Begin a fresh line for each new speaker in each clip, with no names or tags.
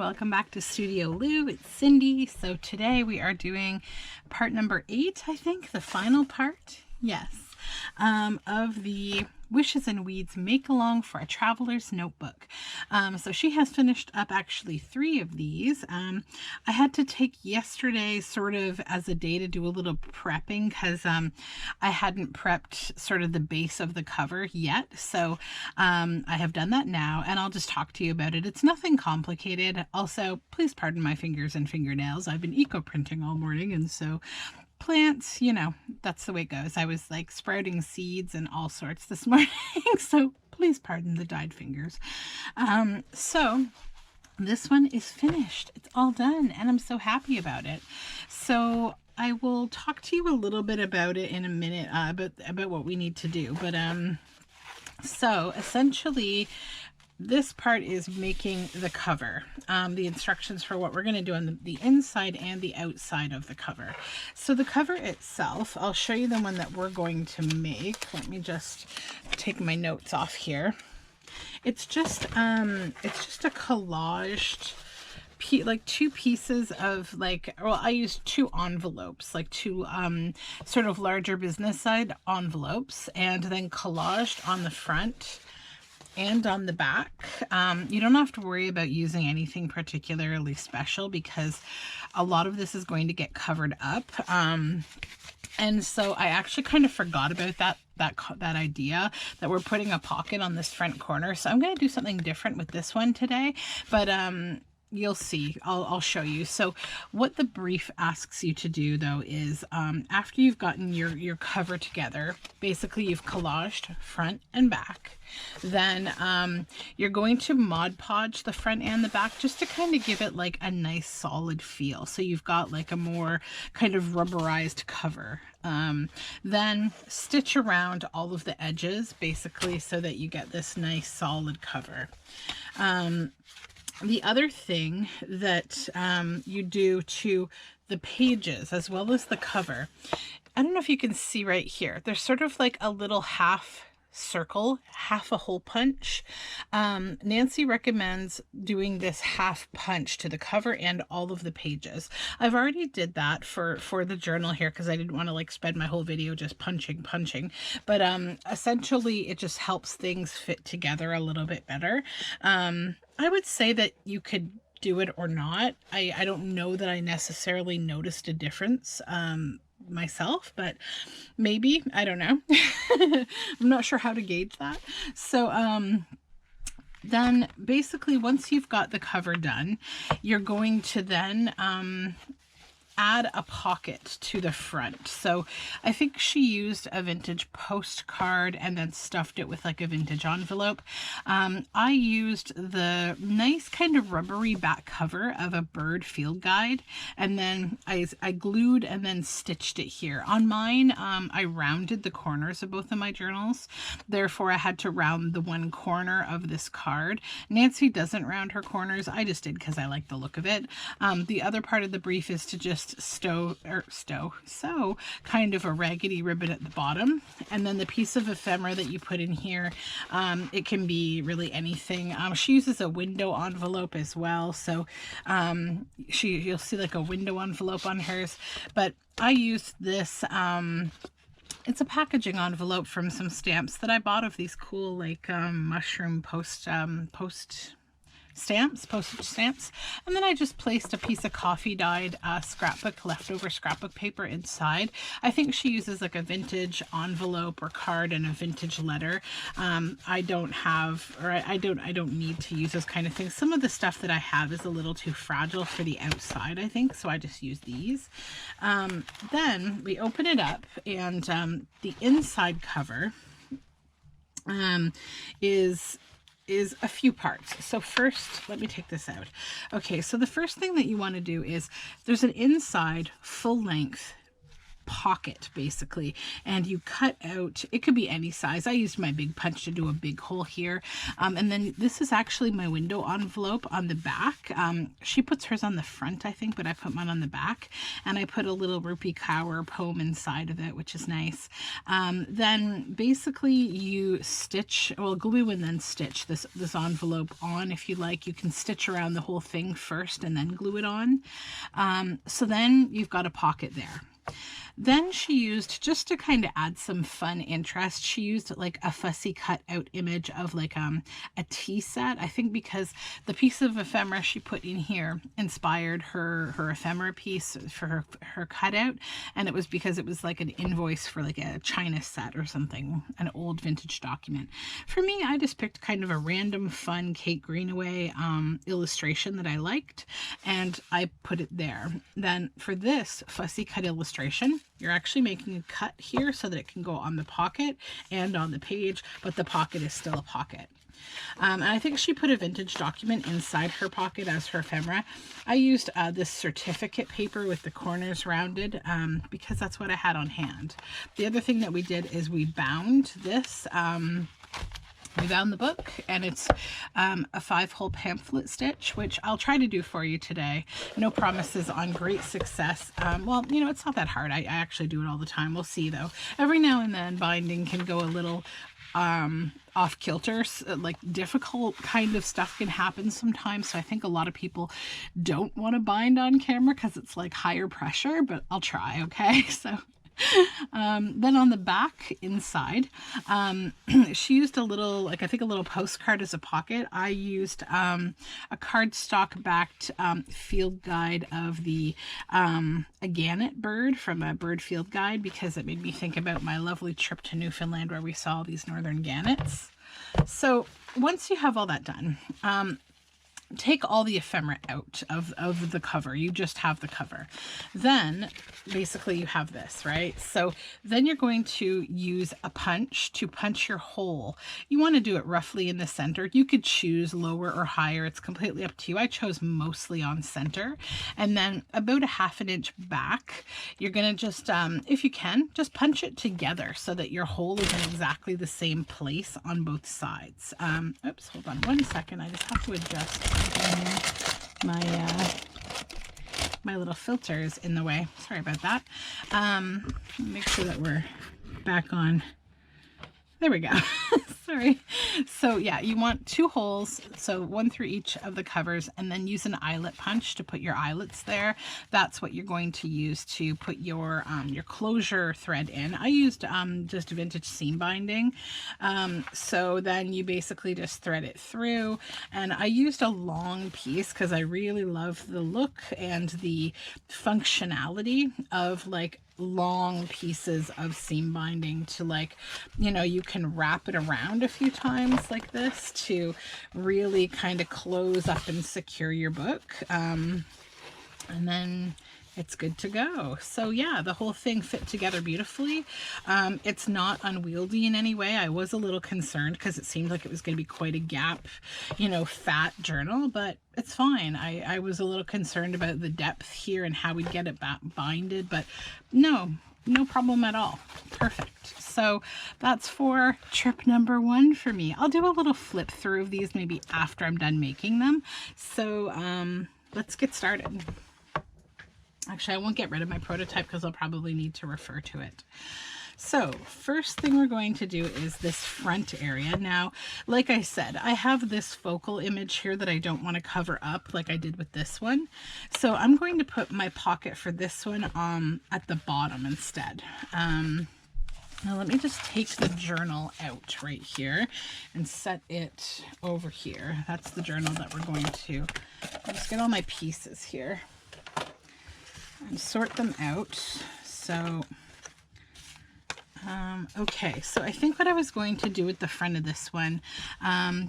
welcome back to Studioloo. It's Cindy. So today we are doing part number 8, I think, the final part, yes, of the Wishes and Weeds Make-Along for a Traveler's Notebook. So she has finished up actually 3 of these. I had to take yesterday sort of as a day to do a little prepping because I hadn't prepped sort of the base of the cover yet. So I have done that now, and I'll just talk to you about it. It's nothing complicated. Also, please pardon my fingers and fingernails. I've been eco-printing all morning, and so plants, you know, that's the way it goes. I was like sprouting seeds and all sorts this morning, so please pardon the dyed fingers. So this one is finished. It's all done, and I'm so happy about it. So I will talk to you a little bit about it in a minute, about what we need to do. But so essentially, this part is making the cover, the instructions for what we're going to do on the inside and the outside of the cover. So the cover itself, I'll show you the one that we're going to make. Let me just take my notes off here. It's just a collaged, like 2 pieces of I used 2 envelopes, like 2 sort of larger business side envelopes, and then collaged on the front and on the back. You don't have to worry about using anything particularly special because a lot of this is going to get covered up. And so I actually kind of forgot about that idea that we're putting a pocket on this front corner. So I'm going to do something different with this one today, but you'll see. I'll show you. So what the brief asks you to do though is after you've gotten your cover together, basically you've collaged front and back, then you're going to Mod Podge the front and the back just to kind of give it like a nice solid feel. So you've got like a more kind of rubberized cover. Then stitch around all of the edges basically so that you get this nice solid cover. The other thing that you do to the pages as well as the cover, I don't know if you can see right here, there's sort of like a little half circle, half a hole punch. Nancy recommends doing this half punch to the cover and all of the pages. I've already did that for the journal here because I didn't want to like spend my whole video just punching, but essentially it just helps things fit together a little bit better. I would say that you could do it or not. I don't know that I necessarily noticed a difference myself, but maybe, I don't know. I'm not sure how to gauge that. So then basically once you've got the cover done, you're going to then add a pocket to the front. So I think she used a vintage postcard and then stuffed it with like a vintage envelope. I used the nice kind of rubbery back cover of a bird field guide, and then I glued and then stitched it here. On mine, I rounded the corners of both of my journals. Therefore, I had to round the one corner of this card. Nancy doesn't round her corners. I just did because I like the look of it. The other part of the brief is to just sew kind of a raggedy ribbon at the bottom, and then the piece of ephemera that you put in here, it can be really anything. She uses a window envelope as well, so you'll see like a window envelope on hers, but I used this it's a packaging envelope from some stamps that I bought of these cool like mushroom postage stamps, and then I just placed a piece of coffee dyed leftover scrapbook paper inside. I think she uses like a vintage envelope or card and a vintage letter. I don't need to use those kind of things. Some of the stuff that I have is a little too fragile for the outside, I think, so I just use these. Then we open it up, and the inside cover is a few parts. So first, let me take this out. Okay, so the first thing that you want to do is there's an inside full length pocket basically, and you cut out, it could be any size. I used my big punch to do a big hole here, and then this is actually my window envelope on the back. She puts hers on the front, I think, but I put mine on the back, and I put a little Rupi Kaur poem inside of it, which is nice. Then basically you stitch, well, glue and then stitch this envelope on. If you like, you can stitch around the whole thing first and then glue it on. So then you've got a pocket there. Then she used, just to kind of add some fun interest, she used like a fussy cut out image of like a tea set. I think because the piece of ephemera she put in here inspired her ephemera piece for her cutout, and it was because it was like an invoice for like a china set or something, an old vintage document. For me, I just picked kind of a random fun Kate Greenaway illustration that I liked, and I put it there. Then for this fussy cut illustration, you're actually making a cut here so that it can go on the pocket and on the page, but the pocket is still a pocket. And I think she put a vintage document inside her pocket as her ephemera. I used this certificate paper with the corners rounded because that's what I had on hand. The other thing that we did is we bound this. We bound the book, and it's a 5-hole pamphlet stitch, which I'll try to do for you today. No promises on great success. Well, you know, it's not that hard. I actually do it all the time. We'll see, though. Every now and then binding can go a little off kilter, like difficult kind of stuff can happen sometimes. So I think a lot of people don't want to bind on camera because it's like higher pressure, but I'll try, okay? So then on the back inside, she used a little, like I think a little postcard as a pocket. I used a cardstock backed field guide of the a gannet bird from a bird field guide, because it made me think about my lovely trip to Newfoundland where we saw these northern gannets. So once you have all that done, take all the ephemera out of the cover. You just have the cover. Then basically you have this, right? So then you're going to use a punch to punch your hole. You want to do it roughly in the center. You could choose lower or higher. It's completely up to you. I chose mostly on center. And then about a 1/2 inch back, you're going to just, if you can, just punch it together so that your hole is in exactly the same place on both sides. Oops, hold on 1 second. I just have to adjust my little filters in the way. Sorry about that. Make sure that we're back on. There we go. Sorry. So yeah, you want 2 holes, so 1 through each of the covers, and then use an eyelet punch to put your eyelets there. That's what you're going to use to put your closure thread in. I used just vintage seam binding. So then you basically just thread it through, and I used a long piece because I really love the look and the functionality of like long pieces of seam binding to, like, you know, you can wrap it around a few times like this to really kind of close up and secure your book, and then it's good to go. So yeah, the whole thing fit together beautifully. It's not unwieldy in any way. I was a little concerned because it seemed like it was going to be quite a gap, you know, fat journal, but it's fine. I was a little concerned about the depth here and how we'd get it binded, but no problem at all. Perfect. So that's for trip number 1 for me. I'll do a little flip through of these maybe after I'm done making them. So let's get started. Actually, I won't get rid of my prototype because I'll probably need to refer to it. So first thing we're going to do is this front area. Now, like I said, I have this focal image here that I don't want to cover up like I did with this one. So I'm going to put my pocket for this one at the bottom instead. Now let me just take the journal out right here and set it over here. That's the journal that we're going to, I'll just get all my pieces here and sort them out. So okay, so I think what I was going to do at the front of this one,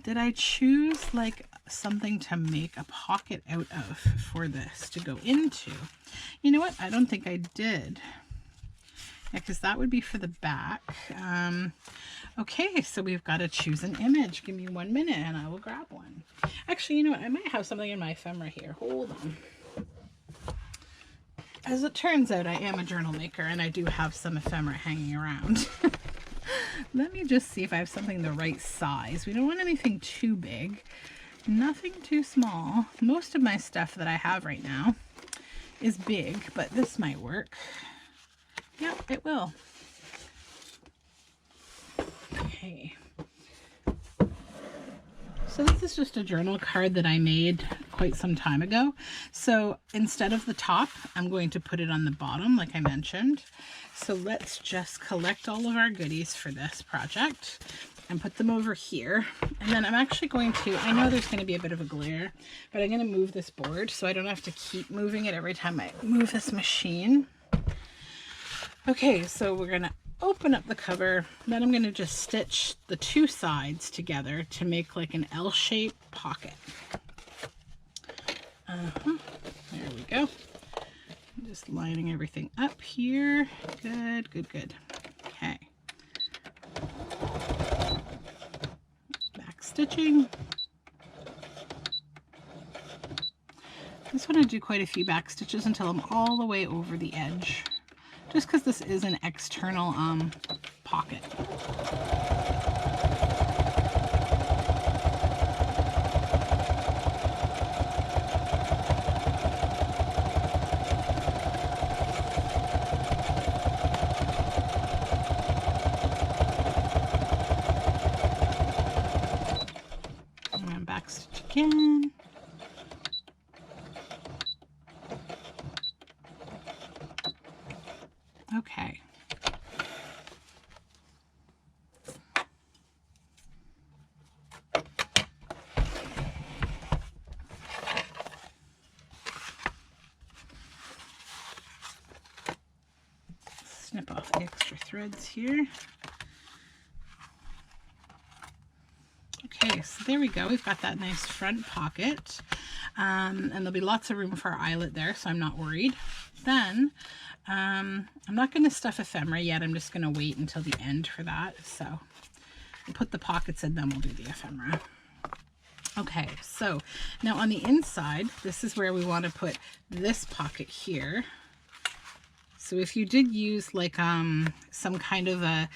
did I choose like something to make a pocket out of for this to go into? You know what? I don't think I did. Yeah, because that would be for the back. Okay, so we've got to choose an image. Give me 1 minute and I will grab one. Actually, you know what? I might have something in my ephemera here. Hold on. As it turns out, I am a journal maker and I do have some ephemera hanging around. Let me just see if I have something the right size. We don't want anything too big, nothing too small. Most of my stuff that I have right now is big, but this might work. Yep, it will. Okay. So this is just a journal card that I made quite some time ago. So instead of the top, I'm going to put it on the bottom, like I mentioned. So let's just collect all of our goodies for this project and put them over here. And then I'm actually going to, I know there's going to be a bit of a glare, but I'm going to move this board so I don't have to keep moving it every time I move this machine. Okay, so we're going to open up the cover, then I'm going to just stitch the two sides together to make like an L-shaped pocket. There we go. I'm just lining everything up here. Good, good, good. Okay. Back stitching. I just want to do quite a few back stitches until I'm all the way over the edge. Just because this is an external pocket. And then back stitch again. Okay. Snip off the extra threads here. Okay, so there we go. We've got that nice front pocket. And there'll be lots of room for our eyelet there, so I'm not worried. Then I'm not going to stuff ephemera yet. I'm just going to wait until the end for that. So we'll put the pockets in, then we'll do the ephemera. Okay, so now on the inside, this is where we want to put this pocket here. So if you did use like some kind of a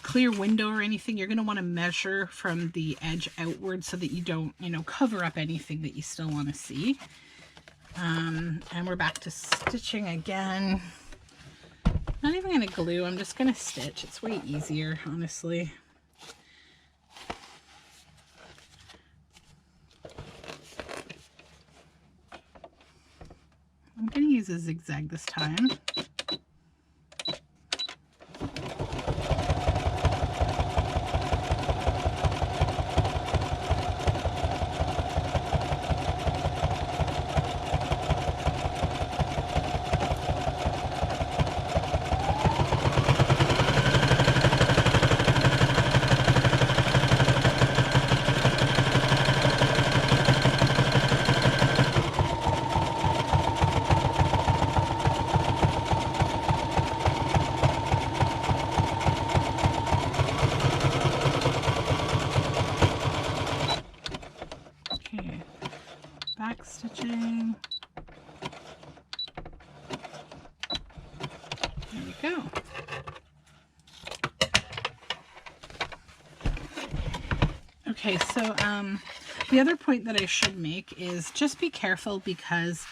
clear window or anything, you're going to want to measure from the edge outward so that you don't, cover up anything that you still want to see. And we're back to stitching again. Not even going to glue, I'm just going to stitch. It's way easier, honestly. I'm going to use a zigzag this time. Back stitching. There we go. Okay, so the other point that I should make is just be careful, because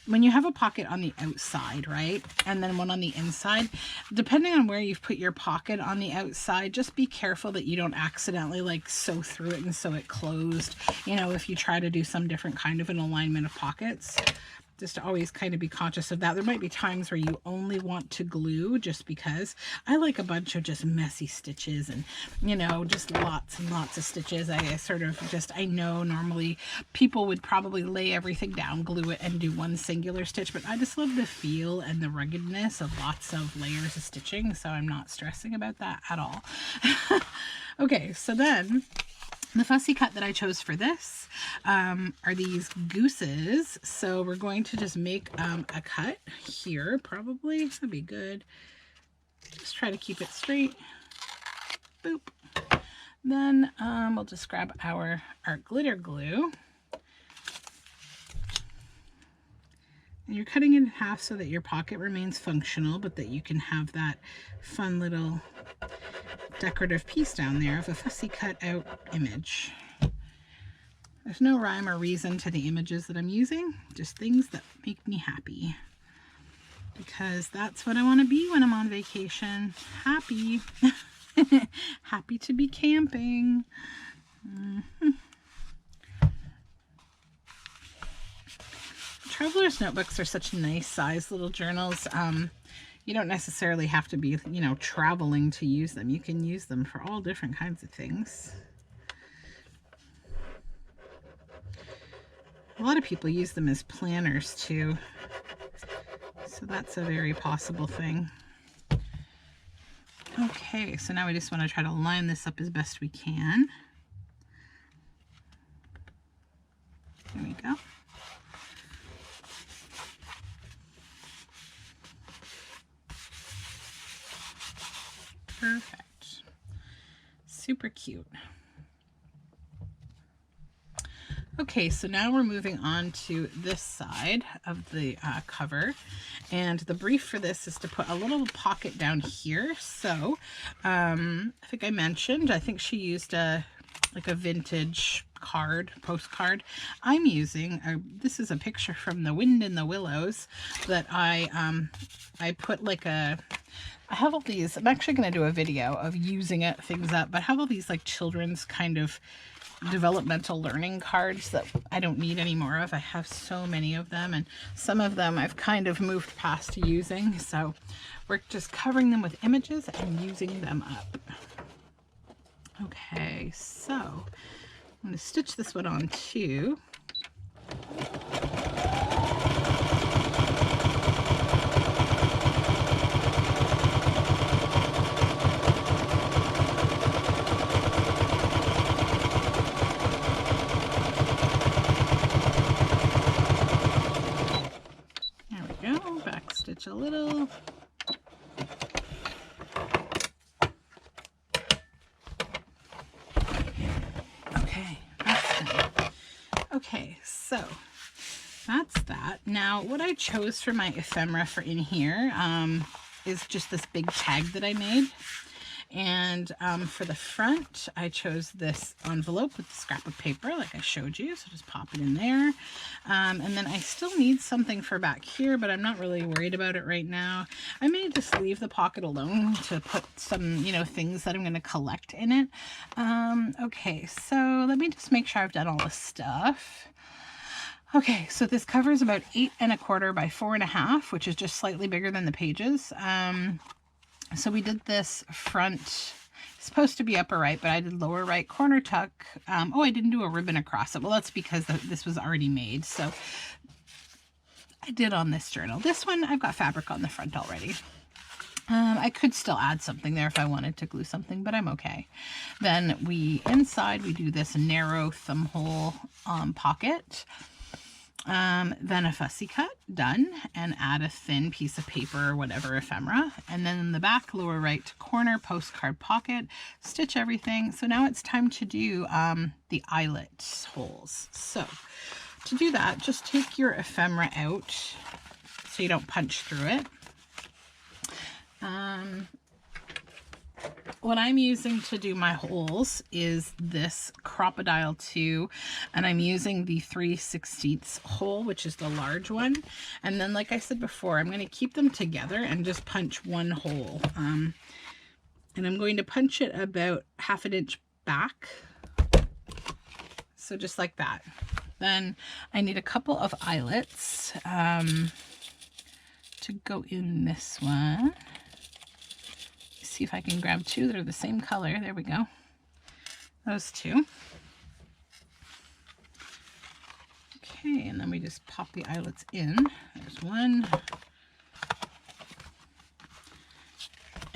when you have a pocket on the outside, right, and then one on the inside, depending on where you've put your pocket on the outside, just be careful that you don't accidentally like sew through it and sew it closed. If you try to do some different kind of an alignment of pockets, just always kind of be conscious of that. There might be times where you only want to glue, just because I like a bunch of just messy stitches and, just lots and lots of stitches. I know normally people would probably lay everything down, glue it, and do one singular stitch, but I just love the feel and the ruggedness of lots of layers of stitching, so I'm not stressing about that at all. Okay, so then the fussy cut that I chose for this are these gooses. So we're going to just make a cut here, probably. That'd be good. Just try to keep it straight. Boop. Then we'll just grab our glitter glue. And you're cutting it in half so that your pocket remains functional, but that you can have that fun little decorative piece down there of a fussy cut out image. There's no rhyme or reason to the images that I'm using, just things that make me happy. Because that's what I want to be when I'm on vacation. Happy. Happy to be camping. Traveler's notebooks are such nice size little journals. You don't necessarily have to be, you know, traveling to use them. You can use them for all different kinds of things. A lot of people use them as planners too. So that's a very possible thing. Okay, so now we just want to try to line this up as best we can. There we go. Perfect. Super cute. Okay, so now we're moving on to this side of the cover, and the brief for this is to put a little pocket down here. So I think I mentioned, I think she used like a vintage postcard. I'm using this is a picture from The Wind in the Willows that I put like I have all these. I'm actually going to do a video of using things up, but I have all these like children's kind of developmental learning cards that I don't need any more of. I have so many of them, and some of them I've kind of moved past using, so we're just covering them with images and using them up. Okay, so I'm going to stitch this one on too. A little. Okay, that's done. Okay, so that's that. Now, what I chose for my ephemera for in here is just this big tag that I made. And for the front, I chose this envelope with the scrap of paper like I showed you. So just pop it in there. And then I still need something for back here, but I'm not really worried about it right now. I may just leave the pocket alone to put some, you know, things that I'm going to collect in it. Okay, so let me just make sure I've done all the stuff. Okay, so this cover is about 8 1/4 by 4 1/2, which is just slightly bigger than the pages. So we did this front, supposed to be upper right, but I did lower right corner tuck. Oh, I didn't do a ribbon across it. Well, that's because this was already made. So I did on this journal. This one, I've got fabric on the front already. I could still add something there if I wanted to glue something, but I'm okay. Then inside we do this narrow thumb hole pocket. Then a fussy cut, done, and add a thin piece of paper or whatever ephemera. And then in the back, lower right corner, postcard pocket, stitch everything. So now it's time to do the eyelet holes. So to do that, just take your ephemera out so you don't punch through it. What I'm using to do my holes is this Crocodile 2, and I'm using the 3/16 hole, which is the large one. And then, like I said before, I'm going to keep them together and just punch one hole. And I'm going to punch it about 1/2 inch back. So just like that. Then I need a couple of eyelets to go in this one. See if I can grab two that are the same color. There we go. Those two. Okay, and then we just pop the eyelets in. There's 1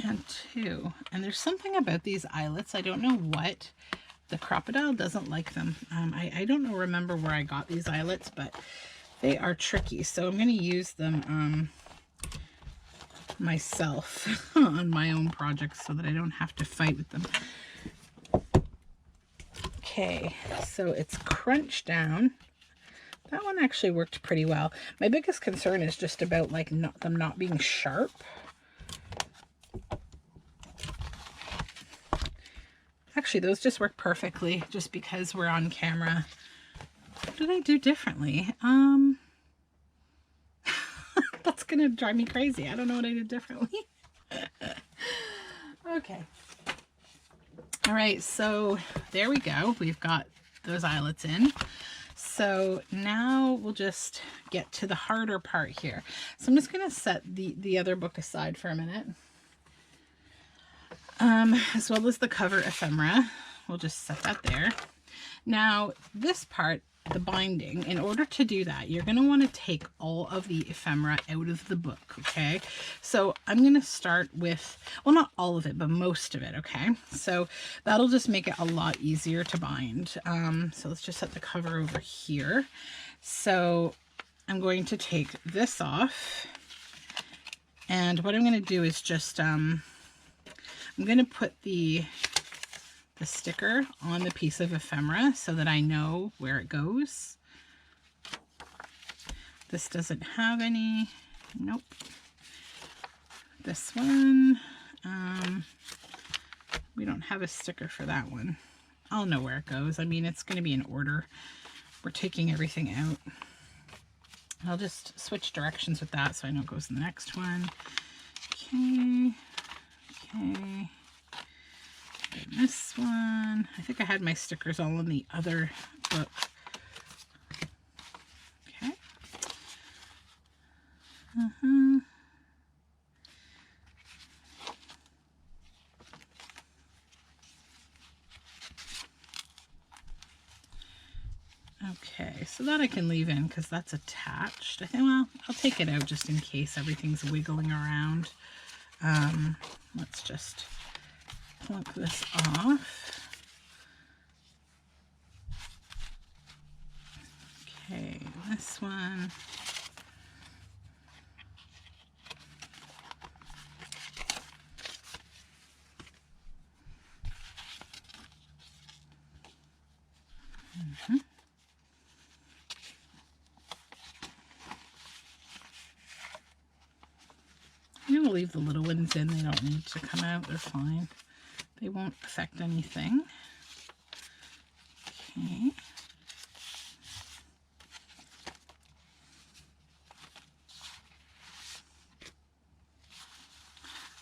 and 2. And there's something about these eyelets. I don't know what. The Crocodile doesn't like them. I don't remember where I got these eyelets, but they are tricky. So I'm going to use them myself on my own projects so that I don't have to fight with them. Okay, so it's crunched down That one actually worked pretty well. My biggest concern is just about like them not being sharp. Actually, those just work perfectly just because we're on camera. What did I do differently? That's gonna drive me crazy. I don't know what I did differently. Okay. All right, so there we go. We've got those eyelets in. So now we'll just get to the harder part here. So I'm just going to set the other book aside for a minute. As well as the cover ephemera. We'll just set that there. Now this part, the binding, in order to do that, you're going to want to take all of the ephemera out of the book, okay? So I'm going to start with, well, not all of it, but most of it, okay? So that'll just make it a lot easier to bind. So let's just set the cover over here. So I'm going to take this off, and what I'm going to do is just, I'm going to put the sticker on the piece of ephemera so that I know where it goes. This doesn't have any, nope. This one, we don't have a sticker for that one. I'll know where it goes. I mean, it's going to be in order. We're taking everything out. I'll just switch directions with that so I know it goes in the next one. Okay, okay. And this one, I think I had my stickers all in the other book. Okay. Okay, so that I can leave in because that's attached. I think, well, I'll take it out just in case everything's wiggling around. Let's just plunk this off. Okay, this one. I'm going to leave the little ones in. They don't need to come out. They're fine. They won't affect anything. Okay.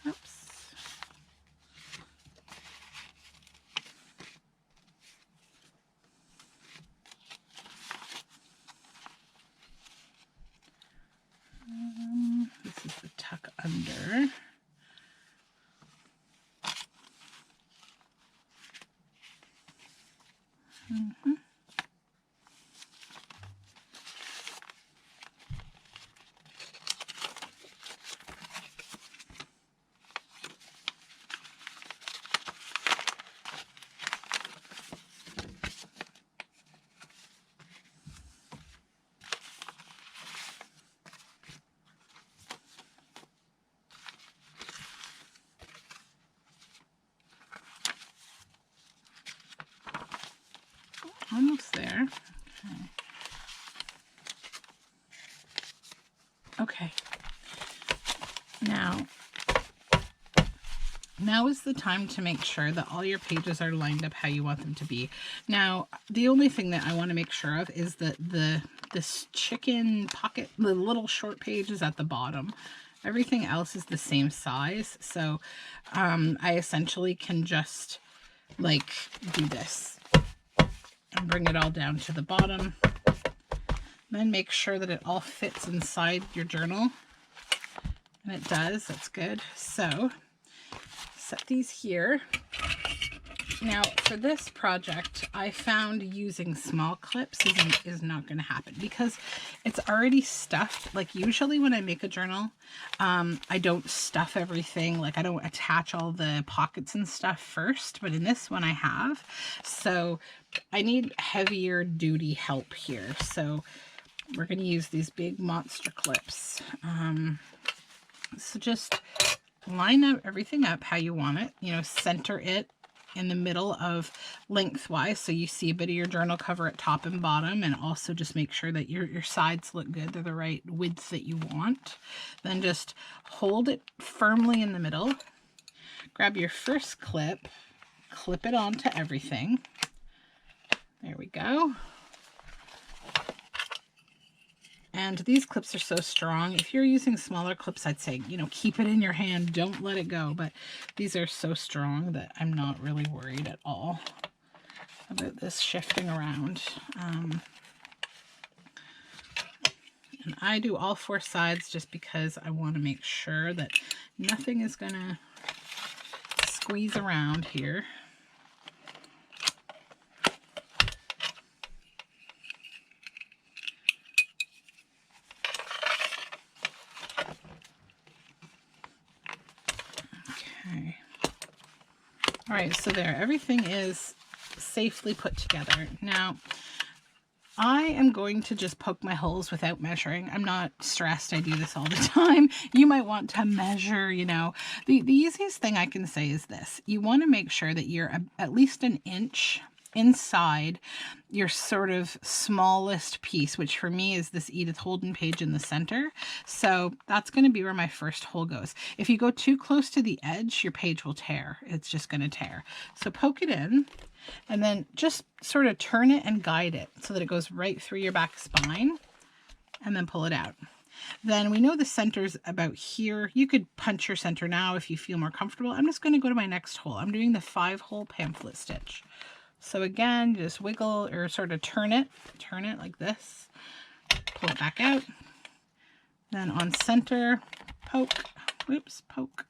Oops. This is the tuck under. Almost there. Okay. Now is the time to make sure that all your pages are lined up how you want them to be. Now, the only thing that I want to make sure of is that this chicken pocket, the little short page is at the bottom. Everything else is the same size. So I essentially can just like do this and bring it all down to the bottom. Then make sure that it all fits inside your journal. And it does, that's good. So set these here. Now for this project, I found using small clips is not going to happen because it's already stuffed. Like usually when I make a journal, I don't stuff everything. Like I don't attach all the pockets and stuff first, but in this one I have. So I need heavier duty help here. So we're going to use these big monster clips. So just line up everything up how you want it, you know, center it in the middle of lengthwise, so you see a bit of your journal cover at top and bottom, and also just make sure that your sides look good. They're the right width that you want. Then just hold it firmly in the middle. Grab your first clip, clip it onto everything. There we go. And these clips are so strong. If you're using smaller clips, I'd say, you know, keep it in your hand. Don't let it go. But these are so strong that I'm not really worried at all about this shifting around. And I do all 4 sides just because I want to make sure that nothing is going to squeeze around here. Okay. All right, so there, everything is safely put together. Now, I am going to just poke my holes without measuring. I'm not stressed. I do this all the time. You might want to measure, you know. The easiest thing I can say is this. You want to make sure that you're at least an inch inside your sort of smallest piece, which for me is this Edith Holden page in the center. So that's going to be where my first hole goes. If you go too close to the edge, your page will tear. It's just going to tear. So poke it in. And then just sort of turn it and guide it so that it goes right through your back spine, and then pull it out. Then we know the center's about here. You could punch your center now if you feel more comfortable. I'm just going to go to my next hole. I'm doing the 5-hole pamphlet stitch. So again, just wiggle or sort of turn it like this, pull it back out. Then on center, poke, whoops, poke,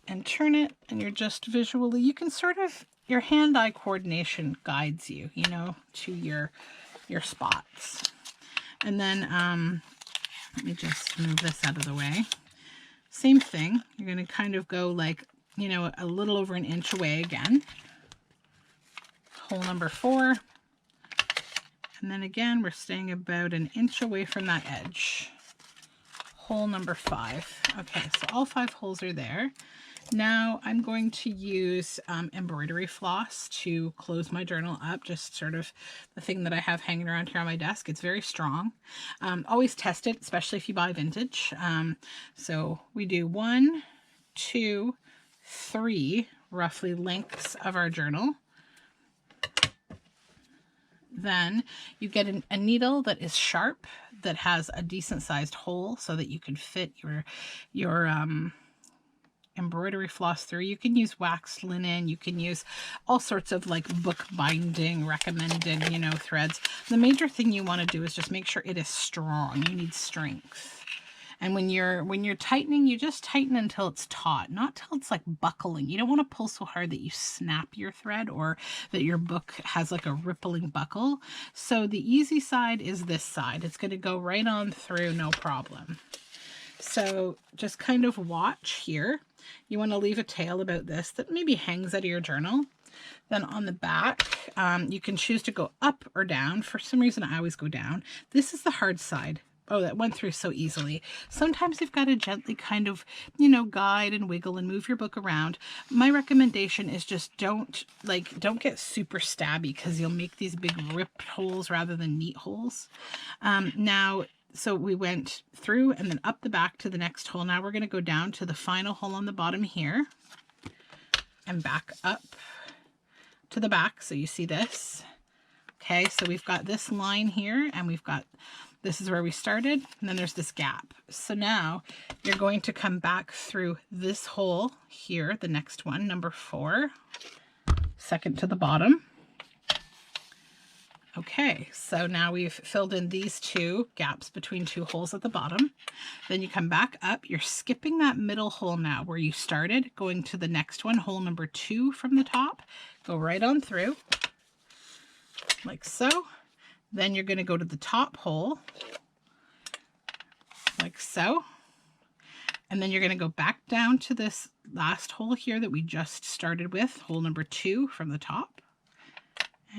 and turn it, and you're just visually, you can sort of, your hand-eye coordination guides you, you know, to your spots. And then, let me just move this out of the way. Same thing, you're going to kind of go like, you know, a little over an inch away again. Hole number 4. And then again, we're staying about an inch away from that edge. Hole number 5. Okay, so all 5 holes are there. Now I'm going to use embroidery floss to close my journal up, just sort of the thing that I have hanging around here on my desk. It's very strong. Always test it, especially if you buy vintage. So we do 1, 2, 3 roughly lengths of our journal. Then you get a needle that is sharp, that has a decent sized hole so that you can fit your embroidery floss through. You can use waxed linen. You can use all sorts of like book binding recommended, you know, threads. The major thing you want to do is just make sure it is strong. You need strength. And when you're tightening, you just tighten until it's taut, not till it's like buckling. You don't want to pull so hard that you snap your thread or that your book has like a rippling buckle. So the easy side is this side. It's going to go right on through, no problem. So just kind of watch here. You want to leave a tail about this that maybe hangs out of your journal. Then on the back, you can choose to go up or down. For some reason, I always go down. This is the hard side. Oh, that went through so easily. Sometimes you've got to gently kind of, you know, guide and wiggle and move your book around. My recommendation is just don't get super stabby, because you'll make these big ripped holes rather than neat holes. Now, so we went through and then up the back to the next hole. Now we're going to go down to the final hole on the bottom here and back up to the back. So you see this. Okay, so we've got this line here, and we've got, this is where we started, and then there's this gap. So now you're going to come back through this hole here, the next one, number 4, second to the bottom. Okay, so now we've filled in these 2 gaps between 2 holes at the bottom. Then you come back up, you're skipping that middle hole now where you started, going to the next one, hole number 2 from the top. Go right on through, like so. Then you're going to go to the top hole, like so. And then you're going to go back down to this last hole here that we just started with, hole number 2 from the top.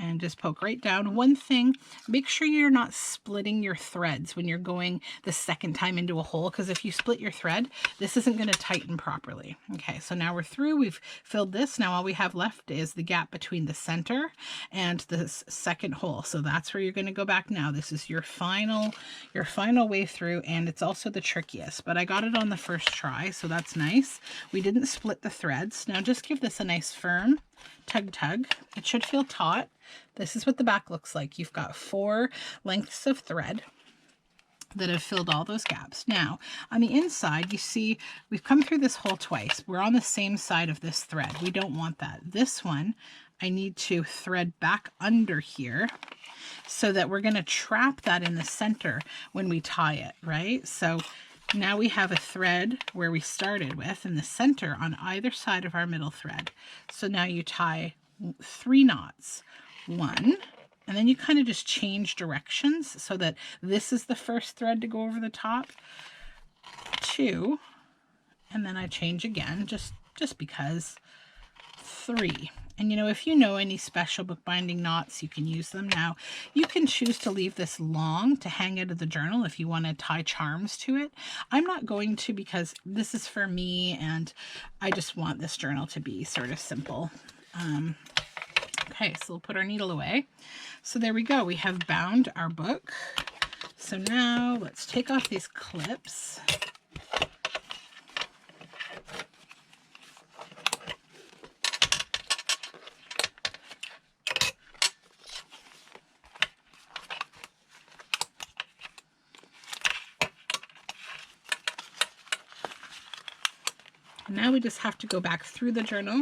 and just poke right down. One thing, make sure you're not splitting your threads when you're going the second time into a hole, because if you split your thread, this isn't going to tighten properly. Okay, so now we're through. We've filled this. Now all we have left is the gap between the center and the second hole. So that's where you're going to go back now. This is your final way through, and it's also the trickiest, but I got it on the first try, so that's nice. We didn't split the threads. Now just give this a nice firm tug. It should feel taut. This is what the back looks like. You've got 4 lengths of thread that have filled all those gaps. Now, on the inside, you see we've come through this hole twice. We're on the same side of this thread. We don't want that. This one, I need to thread back under here so that we're going to trap that in the center when we tie it, right? So now we have a thread where we started with in the center on either side of our middle thread. So now you tie 3 knots. 1, and then you kind of just change directions so that this is the first thread to go over the top. 2, and then I change again just because. 3. And you know, if you know any special bookbinding knots, you can use them. Now, you can choose to leave this long to hang out of the journal if you want to tie charms to it. I'm not going to, because this is for me and I just want this journal to be sort of simple. Okay, so we'll put our needle away. So there we go. We have bound our book. So now let's take off these clips. Now we just have to go back through the journal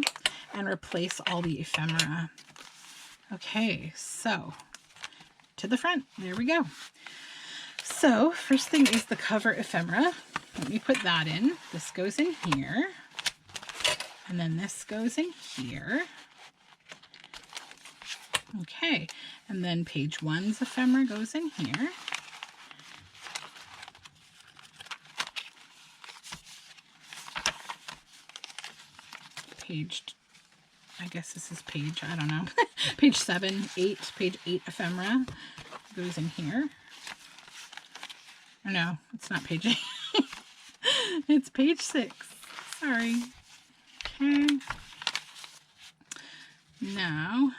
and replace all the ephemera. Okay, so to the front, there we go. So first thing is the cover ephemera. Let me put that in. This goes in here, and then this goes in here. Okay, and then page 1's ephemera goes in here. I guess this is page, I don't know, page 7, 8, page 8 ephemera goes in here. Oh, no, it's not page 8. It's page 6. Sorry. Okay. Now,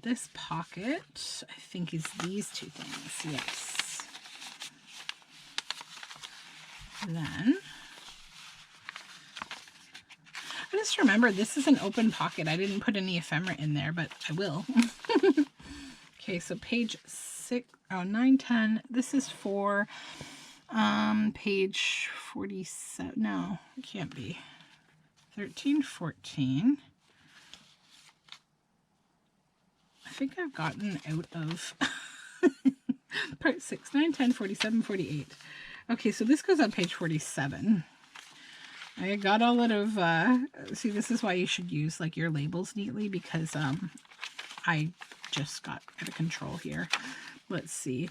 this pocket, I think, is these 2 things. Yes. Then I just remembered this is an open pocket. I didn't put any ephemera in there, but I will. Okay, so page 6, 9, 10. This is for page 47. No, it can't be. 13, 14. I think I've gotten out of part 6, 9, 10, 47, 48. Okay, so this goes on page 47. I got all out of, see, this is why you should use like your labels neatly, because I just got out of control here. Let's see.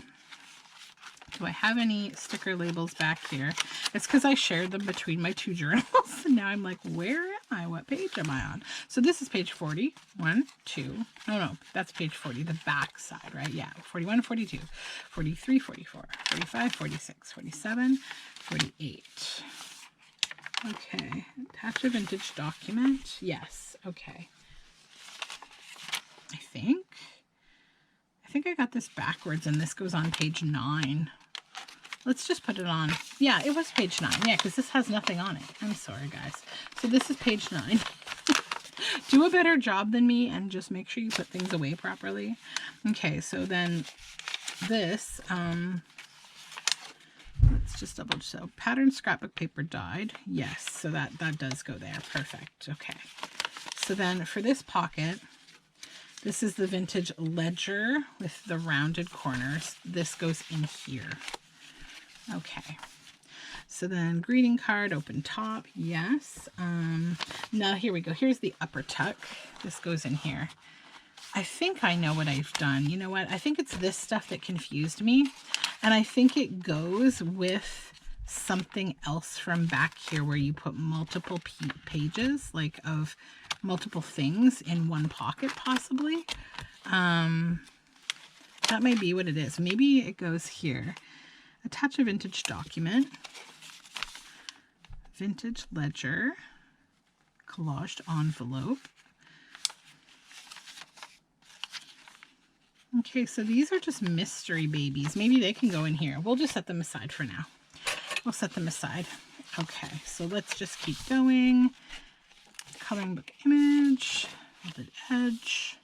Do I have any sticker labels back here? It's because I shared them between my 2 journals. And now I'm like, where am I? What page am I on? So this is page 40. 1, 2. No, that's page 40. The back side, right? Yeah. 41, 42, 43, 44, 45, 46, 47, 48. Okay, attach a vintage document. Yes, okay. I think I got this backwards, and this goes on page 9. Let's just put it on. Yeah, it was page 9. Yeah, because this has nothing on it. I'm sorry, guys. So this is page 9. Do a better job than me and just make sure you put things away properly. Okay, so then this, let's just double check. So pattern scrapbook paper dyed. Yes, so that does go there. Perfect. Okay. So then for this pocket, this is the vintage ledger with the rounded corners. This goes in here. Okay. So then greeting card, open top. Yes. Now here we go. Here's the upper tuck. This goes in here. I think I know what I've done. You know what? I think it's this stuff that confused me. And I think it goes with something else from back here where you put multiple pages, like of multiple things in one pocket possibly. That may be what it is. Maybe it goes here. Attach a vintage document, vintage ledger, collaged envelope. Okay, so these are just mystery babies. Maybe they can go in here. We'll just set them aside for now. We'll set them aside. Okay, so let's just keep going. Coloring book image, folded edge.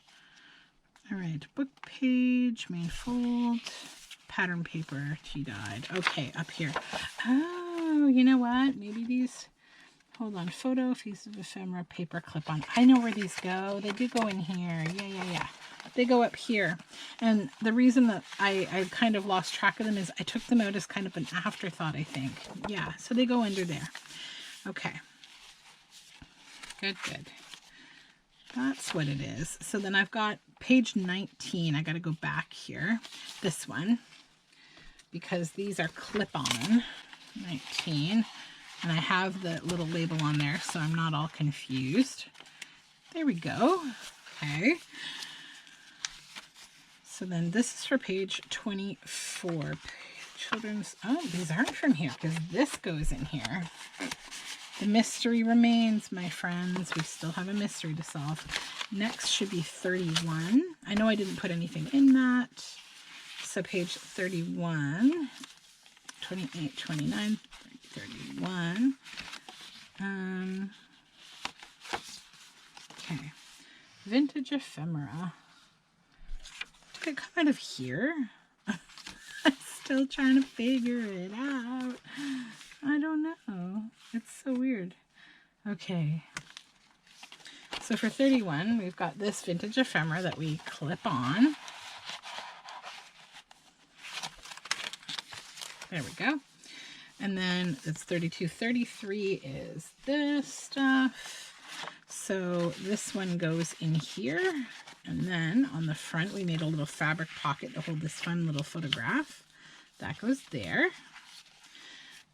All right, book page, main fold, pattern paper, tea-dyed. Okay, up here. Oh, you know what? Maybe these, hold on, photo, piece of ephemera, paper clip-on. I know where these go. They do go in here. Yeah. They go up here. And the reason that I kind of lost track of them is I took them out as kind of an afterthought, I think. Yeah, so they go under there. Okay. Good. That's what it is. So then I've got page 19. I got to go back here. This one. Because these are clip-on. 19. And I have the little label on there, so I'm not all confused. There we go. Okay. So then this is for page 24. Children's, oh, these aren't from here because this goes in here. The mystery remains, my friends. We still have a mystery to solve. Next should be 31. I know I didn't put anything in that. So page 31, 28, 29, 31. Okay. Vintage ephemera. Did it come out of here? I'm still trying to figure it out. I don't know. It's so weird. Okay. So for 31, we've got this vintage ephemera that we clip on. There we go. And then it's 32. 33 is this stuff. So this one goes in here. And then on the front, we made a little fabric pocket to hold this fun little photograph. That goes there.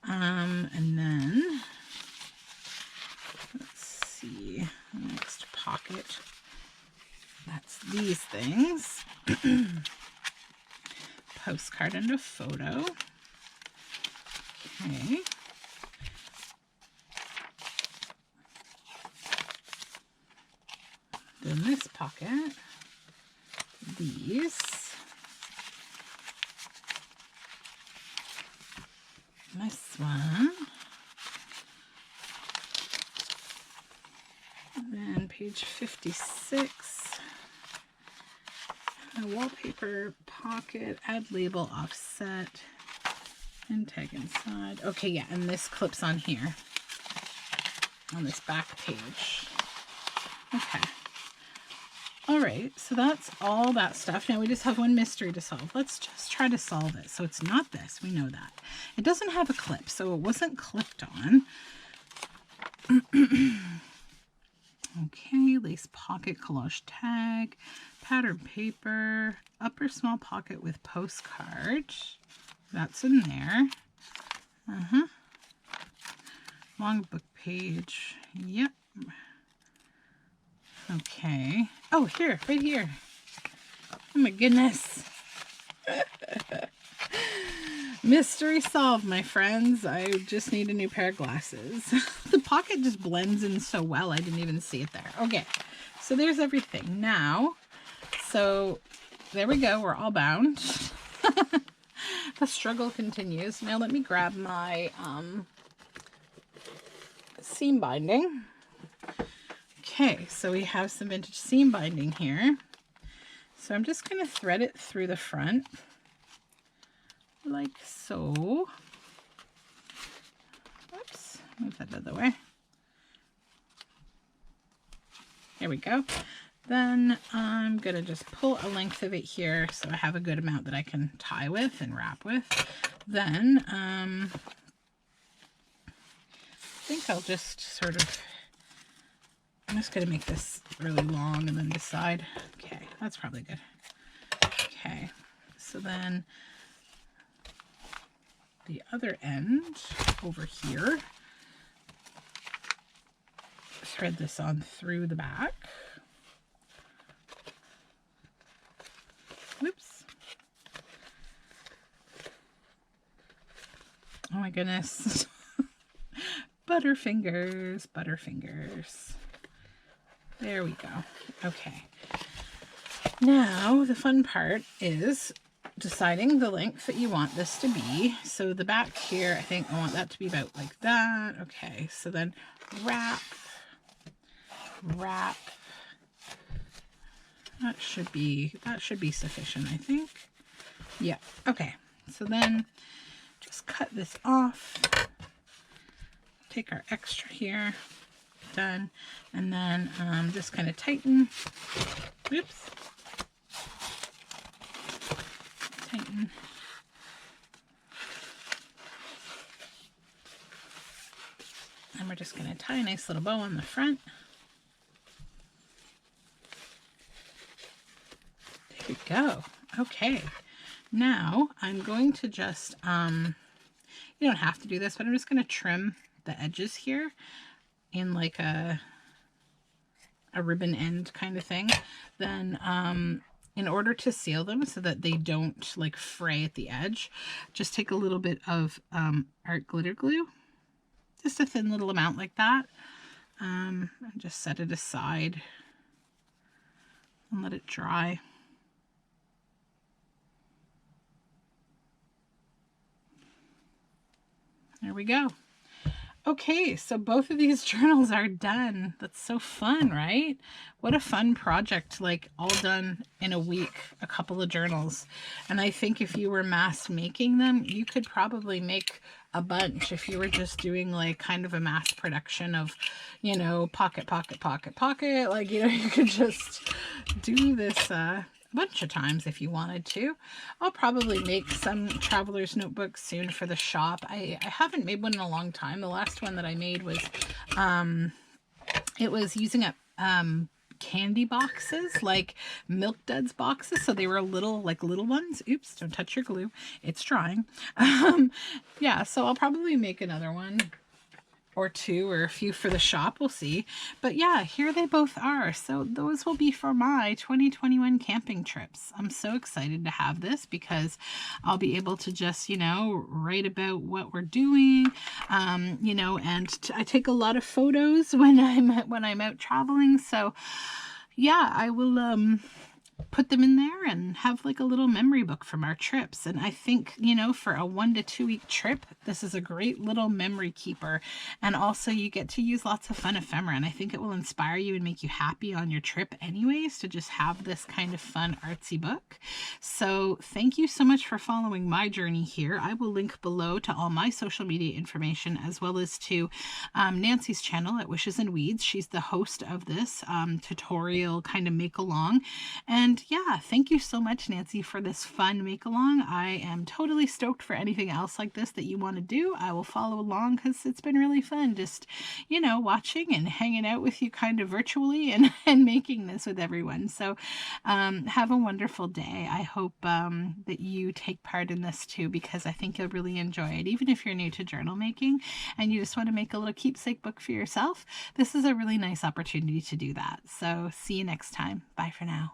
And then, let's see, next pocket. That's these things. Postcard and a photo. Okay. Then this pocket, these. This one. And then page 56. A wallpaper pocket, add label, offset, and tag inside. Okay, yeah, and this clips on here. On this back page. Okay. All right, so that's all that stuff. Now we just have one mystery to solve. Let's just try to solve it. So it's not this, we know that. It doesn't have a clip, so it wasn't clipped on. Okay, lace pocket, collage tag, pattern paper, upper small pocket with postcard. That's in there. Long book page, yep. Okay. Oh, here, right here. Oh my goodness. Mystery solved, my friends. I just need a new pair of glasses. The pocket just blends in so well, I didn't even see it there. Okay, so there's everything. Now, so there we go. We're all bound. The struggle continues. Now let me grab my seam binding. Okay, so we have some vintage seam binding here. So I'm just going to thread it through the front, like so. Oops, move that out of the way. There we go. Then I'm going to just pull a length of it here so I have a good amount that I can tie with and wrap with. Then I think I'll just sort of, I'm just going to make this really long and then decide. Okay, that's probably good. Okay, so then the other end over here, thread this on through the back. Whoops. Oh my goodness. Butterfingers, butterfingers. There we go. Okay. Now the fun part is deciding the length that you want this to be. So the back here, I think I want that to be about like that. Okay, so then wrap. That should be sufficient, I think. Yeah, okay. So then just cut this off. Take our extra here. Done. And then just kind of tighten. Oops. Tighten. And we're just going to tie a nice little bow on the front. There we go. Okay. Now I'm going to just, you don't have to do this, but I'm just going to trim the edges here in like a ribbon end kind of thing. Then in order to seal them so that they don't like fray at the edge, just take a little bit of art glitter glue, just a thin little amount like that, and just set it aside and let it dry. There we go. Okay, so both of these journals are done. That's so fun, right? What a fun project, like all done in a week, a couple of journals. And I think if you were mass making them, you could probably make a bunch if you were just doing like kind of a mass production of, you know, pocket, like, you know, you could just do this bunch of times if you wanted to. I'll probably make some traveler's notebooks soon for the shop. I haven't made one in a long time. The last one that I made was it was using up candy boxes, like Milk Duds boxes, so they were little ones. Oops, don't touch your glue, it's drying. Yeah, so I'll probably make another one or two or a few for the shop, we'll see. But yeah, here they both are. So those will be for my 2021 camping trips. I'm so excited to have this because I'll be able to just, you know, write about what we're doing, you know, and I take a lot of photos when I'm out traveling. So yeah, I will put them in there and have like a little memory book from our trips. And I think, you know, for a 1 to 2 week trip, this is a great little memory keeper. And also you get to use lots of fun ephemera, and I think it will inspire you and make you happy on your trip anyways to just have this kind of fun artsy book. So thank you so much for following my journey here. I will link below to all my social media information, as well as to Nancy's channel at Wishes and Weeds. She's the host of this tutorial kind of make along. And yeah, thank you so much, Nancy, for this fun make along. I am totally stoked for anything else like this that you want to do. I will follow along because it's been really fun just, you know, watching and hanging out with you kind of virtually and making this with everyone. So have a wonderful day. I hope that you take part in this too, because I think you'll really enjoy it. Even if you're new to journal making and you just want to make a little keepsake book for yourself, this is a really nice opportunity to do that. So see you next time. Bye for now.